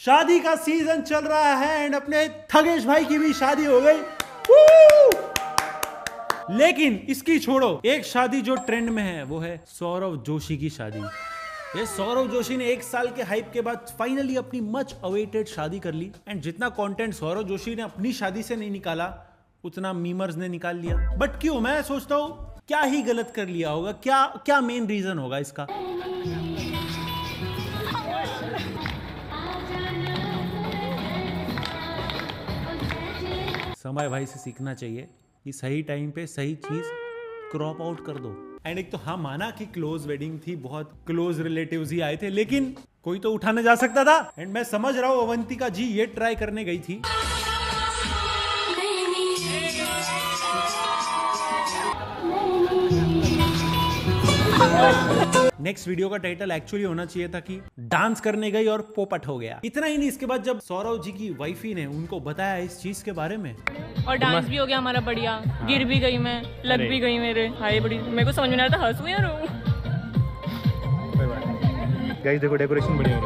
शादी का सीजन चल रहा है एंड अपने थगेश भाई की भी शादी हो गई। लेकिन इसकी छोड़ो, एक शादी जो ट्रेंड में है वो है सौरव जोशी की शादी। ये सौरव जोशी ने 1 साल के हाइप के बाद फाइनली अपनी मच अवेटेड शादी कर ली एंड जितना कंटेंट सौरव जोशी ने अपनी शादी से नहीं निकाला उतना मीमर्स ने निकाल लिया। बट क्यों, मैं सोचता हूँ क्या ही गलत कर लिया होगा, क्या मेन रीजन होगा इसका। समय भाई से सीखना चाहिए कि सही टाइम पे सही चीज क्रॉप आउट कर दो। एंड एक तो हाँ माना कि क्लोज वेडिंग थी, बहुत क्लोज रिलेटिव्स ही आए थे, लेकिन कोई तो उठाने जा सकता था। एंड मैं समझ रहा हूँ अवंतिका जी ये ट्राई करने गई थी। नेक्स्ट वीडियो का टाइटल एक्चुअली होना चाहिए था कि डांस करने गई और पोपट हो गया। इतना ही नहीं, इसके बाद जब सौरव जी की वाइफी ने उनको बताया इस चीज के बारे में और डांस भी हो गया हमारा बढ़िया। गिर भी गई मैं, लग भी गई मेरे। हाय बड़ी, मेरे को समझ में नहीं आ रहा था हंसूं या रोऊं। गाइस देखो डेकोरेशन बढ़िया है।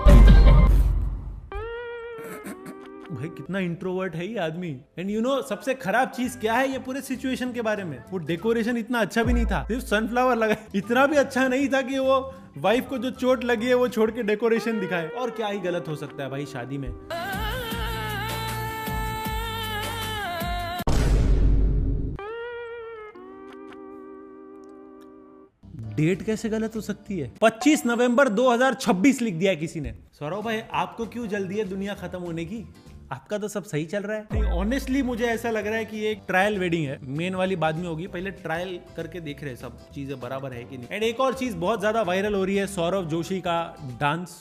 भाई कितना इंट्रोवर्ट है ये आदमी। एंड यू नो सबसे खराब चीज क्या है ये पूरे सिचुएशन के बारे में, वो डेकोरेशन इतना अच्छा भी नहीं था, सिर्फ सनफ्लावर लगा। इतना भी अच्छा नहीं था कि वो वाइफ को जो चोट लगी है वो छोड़ के डेकोरेशन दिखाए। और क्या ही गलत हो सकता है भाई शादी में। डेट कैसे गलत हो सकती है? 25 नवंबर 2026 लिख दिया है किसी ने। सौरव भाई आपको क्यों जल्दी है दुनिया खत्म होने की? आपका तो सब सही चल रहा है। नहीं ऑनेस्टली मुझे ऐसा लग रहा है कि ये एक ट्रायल वेडिंग है, मेन वाली बाद में होगी। पहले ट्रायल करके देख रहे हैं सब चीजें बराबर है कि नहीं। एंड एक और चीज बहुत ज्यादा वायरल हो रही है, सौरव जोशी का डांस।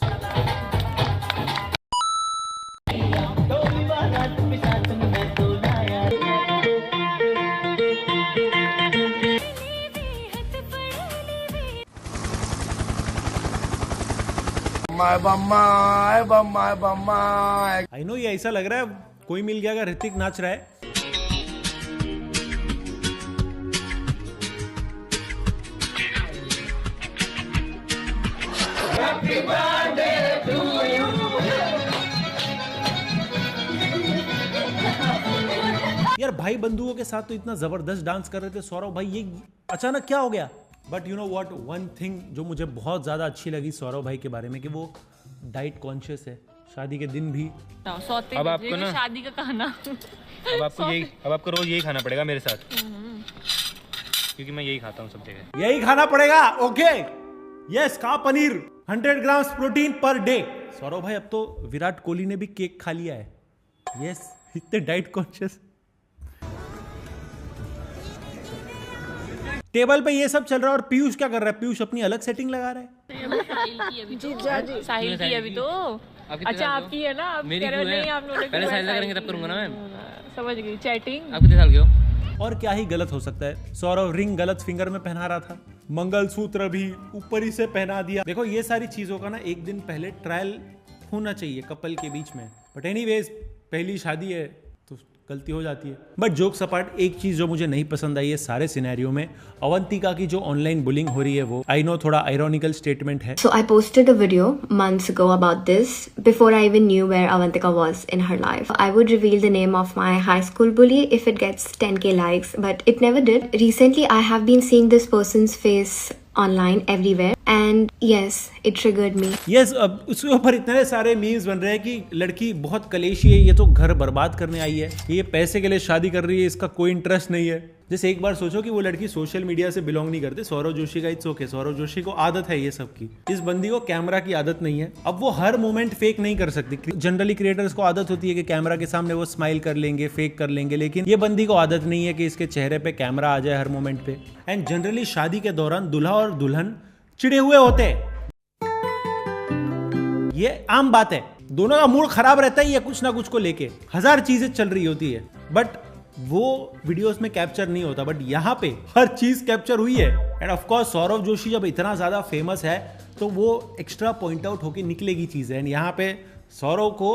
आई नो ये ऐसा लग रहा है कोई मिल गया अगर ऋतिक नाच रहा है। यार भाई बंधुओं के साथ तो इतना जबरदस्त डांस कर रहे थे सौरव भाई, ये अचानक क्या हो गया? But you know what, one thing जो मुझे बहुत ज्यादा अच्छी लगी सौरव भाई के बारे में कि वो डाइट कॉन्शियस है। शादी के दिन भी अब आपको ना शादी का खाना अब आपको रोज यही खाना पड़ेगा मेरे साथ, क्योंकि मैं यही खाता हूँ सब जगह। यही खाना पड़ेगा। ओके यस, खा paneer, 100 grams protein per day. Saurav भाई अब तो विराट कोहली ने भी केक खा लिया है। यस इतने डाइट कॉन्शियस। टेबल पे ये सब चल रहा है और पीयूष क्या कर रहा है? पीयूष अपनी अलग सेटिंग लगा रहा है। साहिल की अभी तो अच्छा आपकी है ना, आप कह रहे हो नहीं आप लोग पहले साहिल करेंगे तब करूंगा ना मैं। समझ गई। चैटिंग आप कितने साल के हो? और क्या ही गलत हो सकता है? सौरव रिंग गलत फिंगर में पहना रहा था, मंगलसूत्र भी ऊपर ही से पहना दिया। देखो ये सारी चीजों का ना एक दिन पहले ट्रायल होना चाहिए कपल के बीच में। बट एनीवेज पहली शादी है तो गलती हो जाती है। बट जोक्स अपार्ट, एक चीज जो मुझे नहीं पसंद आई है सारे सिनेरियो में, अवंतिका की जो ऑनलाइन बुलिंग हो रही है वो आई नो थोड़ा आयरॉनिकल स्टेटमेंट है। So I posted a video months ago about this before I even knew where Avantika was in her life. I would reveal the name of my high school bully if it gets 10k likes, but it never did. Recently I have been seeing this person's face online everywhere and yes it triggered me. Yes, अब उसके ऊपर इतने सारे memes बन रहे हैं कि लड़की बहुत कलेशी है, ये तो घर बर्बाद करने आई है, ये पैसे के लिए शादी कर रही है, इसका कोई इंटरेस्ट नहीं है। जैसे एक बार सोचो कि वो लड़की सोशल मीडिया से बिलोंग नहीं करती। सौरव जोशी का इट्स ओके, सौरव जोशी को आदत है ये सब की। इस बंदी को कैमरा की आदत नहीं है। अब वो हर मोमेंट फेक नहीं कर सकती। जनरली क्रिएटर्स को आदत होती है कि कैमरा के सामने वो स्माइल कर लेंगे, फेक कर लेंगे, लेकिन ये बंदी को आदत नहीं है कि इसके चेहरे पे कैमरा आ जाए हर मोमेंट पे। एंड जनरली शादी के दौरान दूल्हा और दुल्हन चिड़े हुए होते हैं, ये आम बात है। दोनों का मूड खराब रहता है या कुछ ना कुछ को लेके, हजार चीजें चल रही होती है, बट वो वीडियोस में कैप्चर नहीं होता। बट यहाँ पे हर चीज कैप्चर हुई है। And of course Saurav Joshi जब इतना ज्यादा फेमस है तो वो एक्स्ट्रा पॉइंट आउट होके निकलेगी चीजें। एंड यहाँ पे सौरव को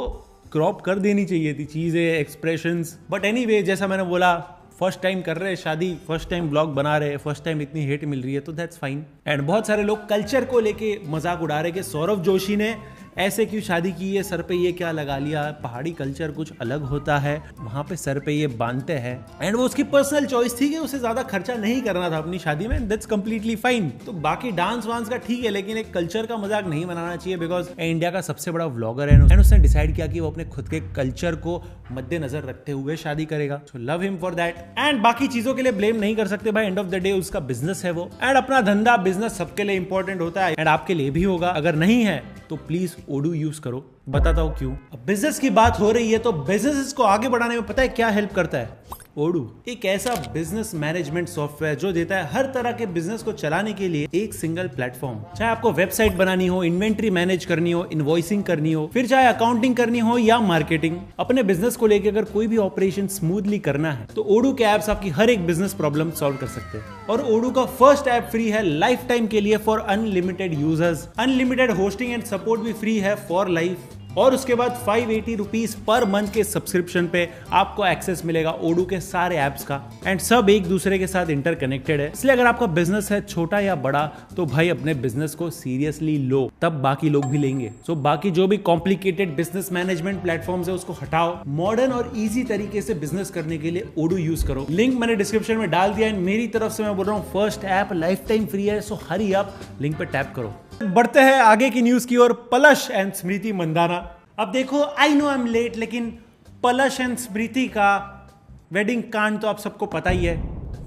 क्रॉप कर देनी चाहिए थी चीजें, एक्सप्रेशंस। बट एनीवे जैसा मैंने बोला, फर्स्ट टाइम कर रहे हैं शादी, फर्स्ट टाइम ब्लॉग बना रहे हैं, फर्स्ट टाइम इतनी हेट मिल रही है तो दैट्स फाइन। एंड बहुत सारे लोग कल्चर को लेके मजाक उड़ा रहे कि सौरव जोशी ने ऐसे क्यों शादी की है, सर पे ये क्या लगा लिया, पहाड़ी कल्चर कुछ अलग होता है, वहां पे सर पे ये बांधते हैं। एंड वो उसकी पर्सनल चॉइस थी कि उसे ज्यादा खर्चा नहीं करना था अपनी शादी में, दैट्स कंप्लीटली फाइन। तो बाकी डांस वांस का ठीक है, लेकिन एक कल्चर का मजाक नहीं बनाना चाहिए, बिकॉज इंडिया का सबसे बड़ा व्लॉगर है एंड उसने डिसाइड किया कि वो अपने खुद के कल्चर को मद्देनजर रखते हुए शादी करेगा। So love him for that. And बाकी चीजों के लिए ब्लेम नहीं कर सकते भाई, एंड ऑफ द डे उसका बिजनेस है वो, एंड अपना धंधा बिजनेस सबके लिए इंपॉर्टेंट होता है, एंड आपके लिए भी होगा। अगर नहीं है तो प्लीज ओडू यूज करो, बताता हूं क्यों। अब बिजनेस की बात हो रही है तो बिजनेस को आगे बढ़ाने में पता है क्या हेल्प करता है? ओडू एक ऐसा बिजनेस मैनेजमेंट सॉफ्टवेयर जो देता है हर तरह के बिजनेस को चलाने के लिए एक सिंगल प्लेटफॉर्म। चाहे आपको वेबसाइट बनानी हो, इन्वेंट्री मैनेज करनी हो, इनवॉइसिंग करनी हो, फिर चाहे अकाउंटिंग करनी हो या मार्केटिंग, अपने बिजनेस को लेकर अगर कोई भी ऑपरेशन स्मूथली करना है तो ओडू के एप्स आपकी हर एक बिजनेस प्रॉब्लम सॉल्व कर सकते हैं। और ओडू का फर्स्ट ऐप फ्री है लाइफ टाइम के लिए for unlimited users. Unlimited hosting and support भी फ्री है फॉर लाइफ। और उसके बाद 580 रुपीज पर मंथ के सब्सक्रिप्शन पे आपको एक्सेस मिलेगा ओडू के सारे एप्स का, एंड सब एक दूसरे के साथ इंटरकनेक्टेड है। इसलिए अगर आपका बिजनेस है छोटा या बड़ा तो भाई अपने बिजनेस को सीरियसली लो, तब बाकी लोग भी लेंगे। सो बाकी जो भी कॉम्प्लिकेटेड बिजनेस मैनेजमेंट प्लेटफॉर्म्स है उसको हटाओ, मॉडर्न और इजी तरीके से बिजनेस करने के लिए ओडू यूज करो। लिंक मैंने डिस्क्रिप्शन में डाल दिया, एंड मेरी तरफ से मैं बोल रहा हूँ first app life time free है, सो हरी अप, लिंक पे टैप करो। बढ़ते हैं आगे की न्यूज की ओर। पलश एंड स्मृति मंदाना। अब देखो, I know I am late, लेकिन पलश एंड स्मृति का वेडिंग कांड तो आप सबको पता ही है।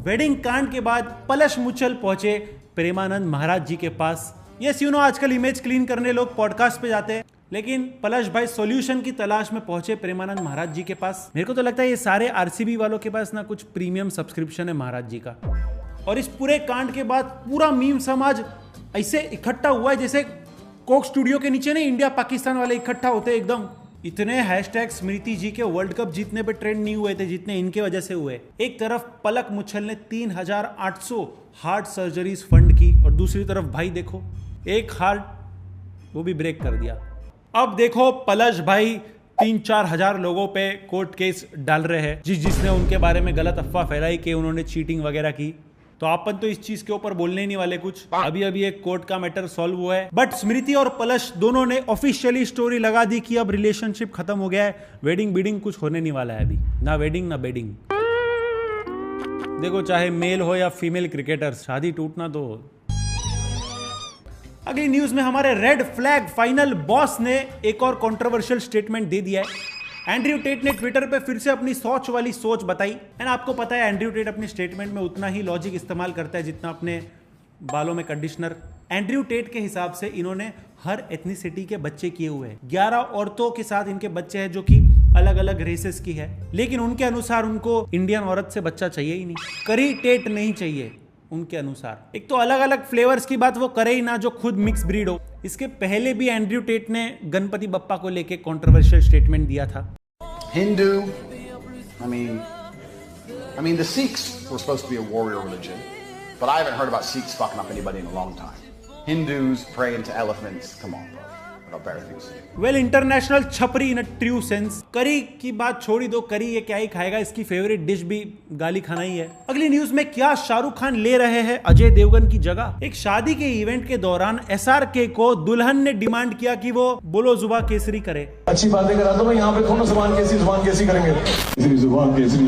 वेडिंग कांड के बाद पलश मुचल पहुंचे प्रेमानंद महाराज जी के पास। यस, यू नो, आजकल इमेज क्लीन करने लोग पॉडकास्ट पे जाते हैं, लेकिन पलश भाई सॉल्यूशन की तलाश में पहुंचे प्रेमानंद महाराज जी के पास। मेरे को तो लगता है ये सारे आरसीबी वालों के पास ना कुछ प्रीमियम सब्सक्रिप्शन है महाराज जी का। और इस पूरे कांड के बाद पूरा मीम समाज ऐसे इकट्ठा हुआ है जैसे कोक स्टूडियो के नीचे नहीं इंडिया पाकिस्तान वाले इकट्ठा होते एकदम। इतने हैशटैग स्मृति जी के वर्ल्ड कप जीतने पे ट्रेंड नहीं हुए थे जितने इनके वजह से हुए। एक तरफ पलक मुच्छल ने 3800 हार्ट सर्जरीज फंड की, और दूसरी तरफ भाई देखो एक हार्ट वो भी ब्रेक कर दिया। अब देखो पलश भाई 3-4 हजार लोगों पे कोर्ट केस डाल रहे हैं जिसने उनके बारे में गलत अफवाह फैलाई कि उन्होंने चीटिंग वगैरह की। तो अपन तो इस चीज के ऊपर बोलने ही नहीं वाले कुछ, अभी अभी एक कोर्ट का मैटर सॉल्व हुआ है। बट स्मृति और पलश दोनों ने ऑफिशियली स्टोरी लगा दी कि अब रिलेशनशिप खत्म हो गया है, वेडिंग बीडिंग कुछ होने नहीं वाला है अभी, ना वेडिंग ना बेडिंग। देखो चाहे मेल हो या फीमेल क्रिकेटर, शादी टूटना तो। अगली न्यूज में हमारे रेड फ्लैग फाइनल बॉस ने एक और कंट्रोवर्शियल स्टेटमेंट दे दिया है। एंड्रयू टेट ने ट्विटर पे फिर से अपनी सोच वाली सोच बताई, एंड आपको पता है एंड्रयू टेट अपनी स्टेटमेंट में उतना ही लॉजिक इस्तेमाल करता है जितना अपने बालों में कंडीशनर। एंड्रयू टेट के हिसाब से इन्होंने हर एथनिसिटी के बच्चे किए हुए हैं। 11 औरतों के साथ इनके बच्चे हैं जो कि अलग अलग रेसेस की है, लेकिन उनके अनुसार उनको इंडियन औरत से बच्चा चाहिए ही नहीं, करी टेट नहीं चाहिए उनके अनुसार। एक तो अलग अलग फ्लेवर्स की बात वो करे ही ना जो खुद मिक्स ब्रीड हो। इसके पहले भी एंड्रयू टेट ने गणपति बप्पा को लेके कंट्रोवर्शियल स्टेटमेंट दिया था। Hindu, I mean the Sikhs were supposed to be a warrior religion, but I haven't heard about Sikhs fucking up anybody in a long time. Hindus praying to elephants, come on bro. Well international छपरी इन a true sense. करी की बात छोड़ी दो, करी ये क्या ही खाएगा, इसकी फेवरेट डिश भी गाली खाना ही है। अगली न्यूज में क्या शाहरुख खान ले रहे हैं अजय देवगन की जगह। एक शादी के इवेंट के दौरान SRK को दुल्हन ने डिमांड किया कि वो बोलो जुबा केसरी करे। अच्छी बातें करा दो, मैं यहाँ पे थोड़ा जुबान कैसी करेंगे, जुबान केसरी।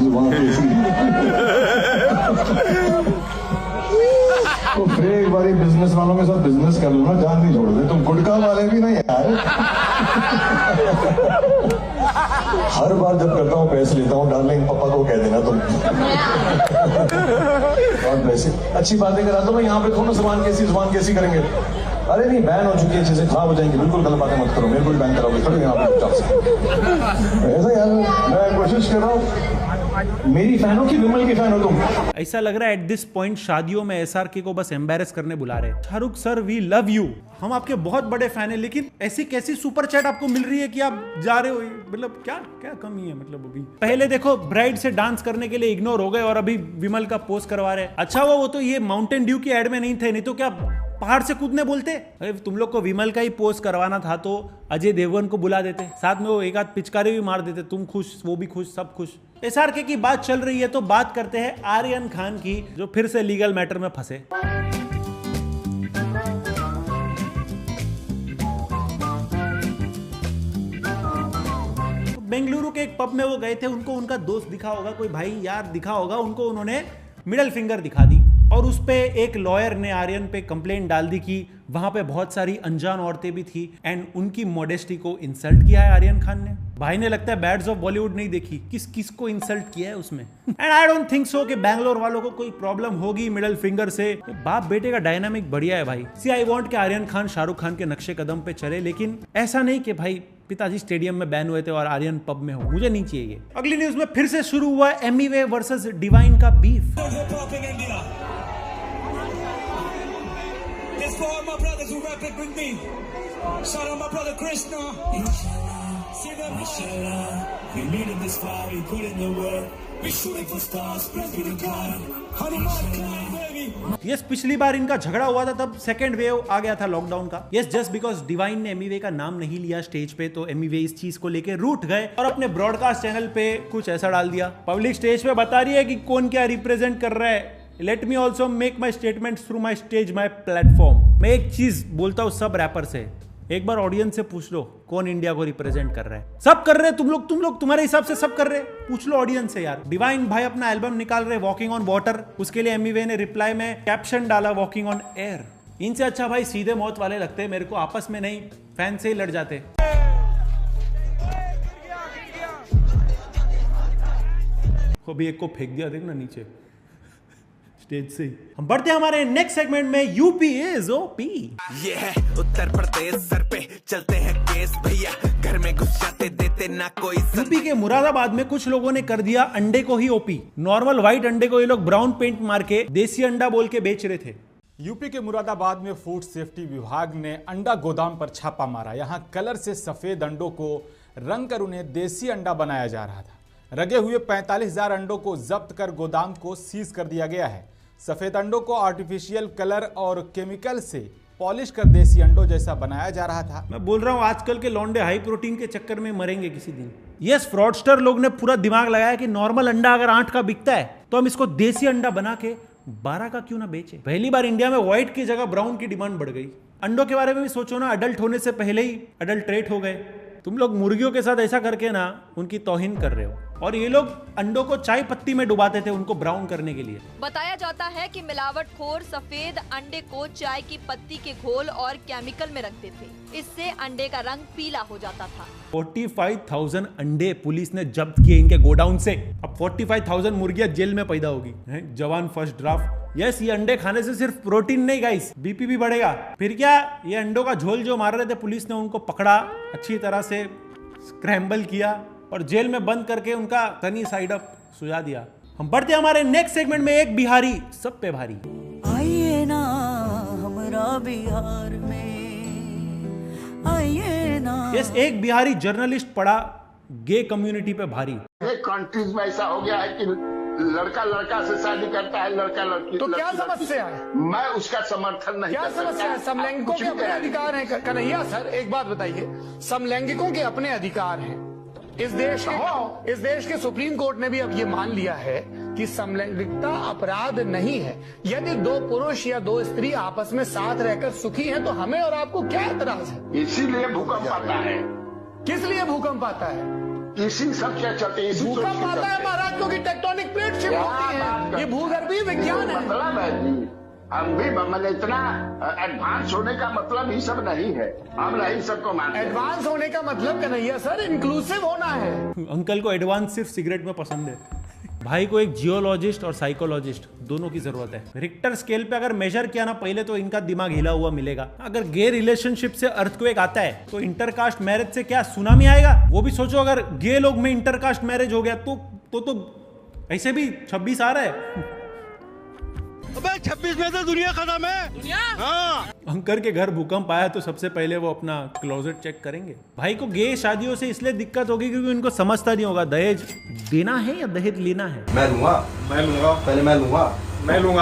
तो फिर एक बार बिजनेस वालों के साथ बिजनेस कर लो ना, जान नहीं छोड़ते तुम। गुटखा वाले भी नहीं यार। हर बार जब करता हूँ पैसे लेता हूँ, डार्लिंग पापा को कह देना तुम। और वैसे अच्छी बातें करा दो, मैं यहाँ पे थोड़ा जुबान कैसी करेंगे। अरे नहीं, बैन हो चुकी है, चीजें खराब हो जाएंगी, बिल्कुल गलत बातें मत करो, मेरे को भी बैन कराओगे थोड़ी यहाँ पे। ऐसा यार मैं कोशिश कर रहा हूँ, मेरी फैन हो कि विमल की फैन हो तुम? ऐसा लग रहा है एट दिस पॉइंट शादियों में SRK को बस एम्बेरस करने बुला रहे हैं। Shahrukh sir we love you, हम आपके बहुत बड़े फैन हैं, लेकिन ऐसी कैसी सुपर चैट आपको मिल रही है कि आप जा रहे हो, मतलब क्या कमी है? मतलब अभी पहले देखो ब्राइड से डांस करने के लिए इग्नोर हो गए और अभी विमल का पोस्ट करवा रहे हैं। अच्छा हुआ वो तो ये माउंटेन ड्यू की एड में नहीं थे, नहीं तो क्या पहाड़ से कूदने बोलते। अरे तुम लोग को विमल का ही पोस्ट करवाना था तो अजय देवगन को बुला देते, साथ में वो एक आध पिचकारी भी मार देते, तुम खुश वो भी खुश, सब खुश। SRK की बात चल रही है तो बात करते हैं आर्यन खान की, जो फिर से लीगल मैटर में फंसे। बेंगलुरु के एक पब में वो गए थे, उनको उनका दोस्त दिखा होगा, कोई भाई यार दिखा होगा उनको, उन्होंने मिडल फिंगर दिखा दी और उस पे एक लॉयर ने आर्यन पे कंप्लेंट डाल दी कि वहां पे बहुत सारी अनजान औरतें भी थी एंड उनकी मॉडेस्टी को इंसल्ट किया है आर्यन खान ने। भाई ने लगता है बैड्स ऑफ बॉलीवुड नहीं देखी, किस किस को इंसल्ट किया है उसमें। And I don't think so कि बैंगलोर वालों को कोई प्रॉब्लम होगी मिडल फिंगर से। बाप बेटे का डायनामिक बढ़िया है भाई। सी आई वांट कि आर्यन खान शाहरुख खान के नक्शे कदम पे चले, लेकिन ऐसा नहीं कि भाई पिताजी स्टेडियम में बैन हुए थे और आर्यन पब में हो, मुझे नहीं चाहिए। अगली न्यूज में फिर से शुरू हुआ एमिवे वर्सेस डिवाइन का beef. It's for all my brothers who rap it with me. Shout out my brother Krishna. See them inshallah. We made it this far, we put in the work. We shooting for stars, blessed be the God. Hanuman climb, baby. Yes, पिछली बार इनका झगड़ा हुआ था तब second wave आ गया था lockdown का। Yes, just because divine ने एमिवे का नाम नहीं लिया स्टेज पे तो एमिवे इस चीज को लेके रूठ गए और अपने ब्रॉडकास्ट चैनल पे कुछ ऐसा डाल दिया। पब्लिक स्टेज पे बता रही है कि कौन क्या रिप्रेजेंट कर रहा है। Let me also make my statement through my stage my platform. मैं एक चीज बोलता हूँ सब रैपर से, एक बार ऑडियंस से पूछ लो कौन इंडिया को रिप्रेजेंट कर रहा है। सब कर रहे हैं, तुम लोग तुम्हारे हिसाब से सब कर रहे हैं, पूछ लो ऑडियंस से यार। डिवाइन भाई अपना एल्बम निकाल रहे वॉकिंग ऑन वाटर, उसके लिए एमिवे ने रिप्लाई में कैप्शन डाला वॉकिंग ऑन एयर। इनसे अच्छा भाई सीधे मौत वाले लगते हैं मेरे को, आपस में नहीं फैन से ही लड़ जाते। अभी एक को फेंक दिया देखना नीचे स्टेज से। हम बढ़ते हैं हमारे नेक्स्ट सेगमेंट में, यूपी इज ओपी। ये है उत्तर प्रदेश, सर पे चलते हैं केस भैया, घर में घुस जाते देते ना कोई। यूपी के मुरादाबाद में कुछ लोगों ने कर दिया अंडे को ही ओपी। नॉर्मल व्हाइट अंडे को ये लोग ब्राउन पेंट मार के देसी अंडा बोल के बेच रहे थे। यूपी के मुरादाबाद में फूड सेफ्टी विभाग ने अंडा गोदाम पर छापा मारा। यहां कलर से सफेद अंडों को रंग कर उन्हें देसी अंडा बनाया जा रहा था। रगे हुए 45,000 अंडों को जब्त कर गोदाम को सीज कर दिया गया है। सफेद अंडों को आर्टिफिशियल कलर और केमिकल से पॉलिश कर देसी अंडों जैसा बनाया जा रहा था। मैं बोल रहा हूँ आजकल के लौंडे हाई प्रोटीन के चक्कर में मरेंगे किसी दिन। यस, फ्रॉडस्टर लोग ने पूरा दिमाग लगाया कि नॉर्मल अंडा अगर 8 का बिकता है तो हम इसको देसी अंडा बना के 12 का क्यों ना बेचे। पहली बार इंडिया में व्हाइट की जगह ब्राउन की डिमांड बढ़ गई। अंडों के बारे में भी सोचो ना, अडल्ट होने से पहले ही अडल्ट्रेट हो गए। तुम लोग मुर्गियों के साथ ऐसा करके ना उनकी तौहीन कर रहे हो। और ये लोग अंडों को चाय पत्ती में डुबाते थे उनको ब्राउन करने के लिए। बताया जाता है कि मिलावटखोर सफेद अंडे को चाय की पत्ती के घोल और केमिकल में रखते थे। इससे अंडे का रंग पीला हो जाता था। 45,000 अंडे पुलिस ने जब्त किए इनके गोडाउन से। अब 45,000 मुर्गियां जेल में पैदा होगी। जवान फर्स्ट ड्राफ्ट। यस, ये अंडे खाने से सिर्फ प्रोटीन नहीं गाइस, बीपी भी बढ़ेगा। फिर क्या, ये अंडों का झोल जो मार रहे थे पुलिस ने उनको पकड़ा, अच्छी तरह से स्क्रैम्बल किया और जेल में बंद करके उनका तनी साइड अप सुझा दिया। हम बढ़ते हमारे नेक्स्ट सेगमेंट में, एक बिहारी सब पे भारी। आइए ना हमरा बिहार में, आइए ना। यस, एक बिहारी जर्नलिस्ट पड़ा गे कम्युनिटी पे भारी। कंट्रीज में ऐसा हो गया है कि लड़का लड़का से शादी करता है, लड़का लड़की। तो क्या समस्या है? मैं उसका समर्थन नहीं क्या समस्या है? समलैंगिकों के अपने अधिकार हैं। कन्हैया सर, एक बात बताइए, समलैंगिकों के अपने अधिकार हैं। इस देश के सुप्रीम कोर्ट ने भी अब ये मान लिया है कि समलैंगिकता अपराध नहीं है। यदि 2 पुरुष या 2 स्त्री आपस में साथ रहकर सुखी हैं तो हमें और आपको क्या एतराज है? इसीलिए भूकंप आता है। किस लिए भूकंप आता है? इसी सब क्या चलते हैं? भूकंप आता है महाराज क्योंकि टेक्टोनिक प्लेट शिफ्ट होती है। ये भूगर्भीय विज्ञान है। मतलब है जी, हम भी मतलब इतना एडवांस होने का मतलब ही सब नहीं है। हम नहीं सबको मानते। एडवांस होने का मतलब कन्हैया सर इंक्लूसिव होना है। अंकल को एडवांस सिर्फ सिगरेट में पसंद है। भाई को एक जियोलॉजिस्ट और साइकोलॉजिस्ट दोनों की जरूरत है। रिक्टर स्केल पे अगर मेजर किया ना पहले तो इनका दिमाग हिला हुआ मिलेगा। अगर गे रिलेशनशिप से अर्थक्वेक आता है तो इंटरकास्ट मैरिज से क्या सुनामी आएगा? वो भी सोचो, अगर गे लोग में इंटरकास्ट मैरिज हो गया तो ऐसे भी 26 आ रहा है। अबे 26 में तो दुनिया खत्म है। दुनिया? हाँ। अंकल के घर भूकंप आया तो सबसे पहले वो अपना क्लोजेट चेक करेंगे। भाई को गे शादियों से इसलिए दिक्कत होगी क्योंकि उनको समझता नहीं होगा दहेज देना है या दहेज लेना है। मैं लूंगा पहले, मैं लूंगा पहले मैं लूंगा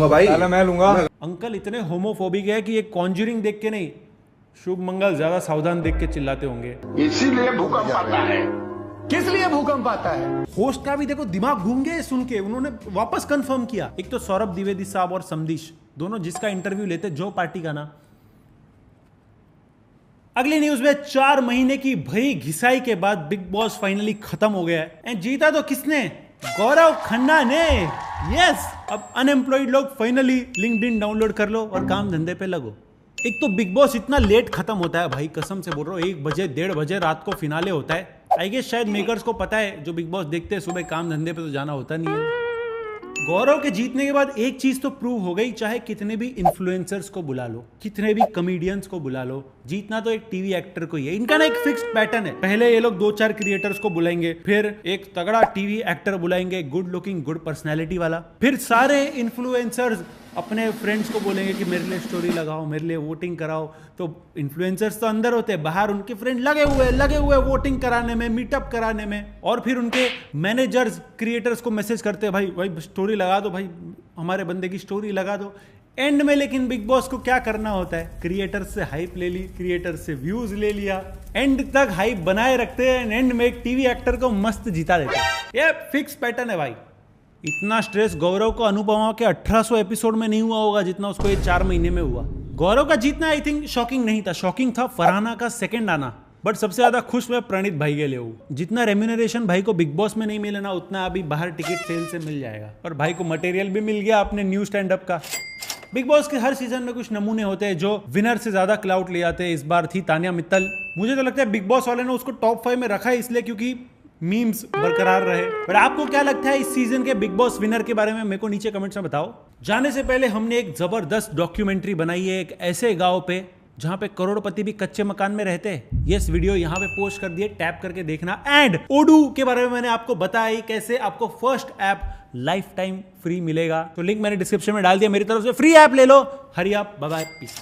भाई, पहले मैं लूंगा। अंकल इतने होमोफोबिक है कि ये कॉन्जरिंग देख के नहीं, शुभ मंगल ज्यादा सावधान देख के चिल्लाते होंगे। इसीलिए भूकंप आता है। किस लिए भूकंप आता है? होस्ट का भी देखो दिमाग घूम गए सुन के, उन्होंने वापस कंफर्म किया। एक तो सौरभ द्विवेदी साहब और समदीश दोनों जिसका इंटरव्यू लेते, जो पार्टी का ना अगली न्यूज में 4 महीने की भरी घिसाई के बाद बिग बॉस फाइनली खत्म हो गया है एंड जीता तो किसने? गौरव खन्ना ने। यस, अब अनएम्प्लॉयड लोग फाइनली लिंक्डइन डाउनलोड कर लो और काम धंधे पे लगो। एक तो बिग बॉस इतना लेट खत्म होता है भाई, कसम से बोल रहा हूँ, 1 बजे 1:30 बजे रात को फिनाले होता है। आई गेस शायद मेकर्स को पता है, जो बिग बॉस देखते हैं सुबह काम धंधे पे तो जाना होता नहीं है। गौरव के जीतने के बाद एक चीज तो प्रूव हो गई, चाहे कितने भी इन्फ्लुएंसर्स को बुला लो, कितने भी कॉमेडियंस को बुला लो, जीतना तो एक टीवी एक्टर को ही है। इनका ना एक फिक्स्ड पैटर्न है, पहले ये लोग 2-4 क्रिएटर्स को बुलाएंगे, फिर एक तगड़ा टीवी एक्टर बुलाएंगे, गुड लुकिंग गुड पर्सनैलिटी वाला, फिर सारे इन्फ्लुएंसर्स अपने फ्रेंड्स को बोलेंगे कि मेरे लिए स्टोरी लगाओ, मेरे लिए वोटिंग कराओ। तो इन्फ्लुएंसर्स तो अंदर होते हैं, बाहर उनके फ्रेंड लगे हुए वोटिंग कराने में, मीटअप कराने में, और फिर उनके मैनेजर्स क्रिएटर्स को मैसेज करते हैं, भाई स्टोरी लगा दो, भाई हमारे बंदे की स्टोरी लगा दो। एंड में लेकिन बिग बॉस को क्या करना होता है? क्रिएटर्स से हाइप ले ली, क्रिएटर्स से व्यूज ले लिया, एंड तक हाइप बनाए रखते हैं, एंड में एक टीवी एक्टर को मस्त जिता देते हैं। ये फिक्स पैटर्न है भाई। इतना स्ट्रेस गौरव को अनुपमा के 1800 एपिसोड में नहीं हुआ होगा जितना उसको ये 4 महीने में हुआ। गौरव का जीतना आई थिंक शॉकिंग नहीं था, शॉकिंग था फरहाना का सेकंड आना। बट सबसे ज्यादा खुश मैं प्रणीत भाई के लिए हूँ। जितना रेम्यूनरेशन भाई को बिग बॉस में नहीं मिले ना, उतना अभी बाहर टिकट सेल से मिल जाएगा। और भाई को मटेरियल भी मिल गया अपने न्यू स्टैंड अप का। बिग बॉस के हर सीजन में कुछ नमूने होते हैं जो विनर से ज्यादा क्लाउड ले जाते हैं। इस बार थी तानिया मित्तल। मुझे तो लगता है बिग बॉस वाले ने उसको टॉप 5 में रखा है इसलिए क्योंकि मीम्स बरकरार रहे। पर आपको क्या लगता है इस सीजन के बिग बॉस विनर के बारे में? मेरे को नीचे कमेंट्स में बताओ। जाने से पहले हमने एक जबरदस्त डॉक्यूमेंट्री बनाई है एक ऐसे गांव पे जहां पे करोड़पति भी कच्चे मकान में रहते हैं। ये वीडियो यहां पे पोस्ट कर दिए, टैप करके देखना। एंड ओडू के बारे में मैंने आपको बताया कैसे आपको first app life time free मिलेगा। तो लिंक मैंने डिस्क्रिप्शन में डाल दिया। मेरी तरफ से फ्री ऐप ले लो। हरी आप, बाय बाय, पीस।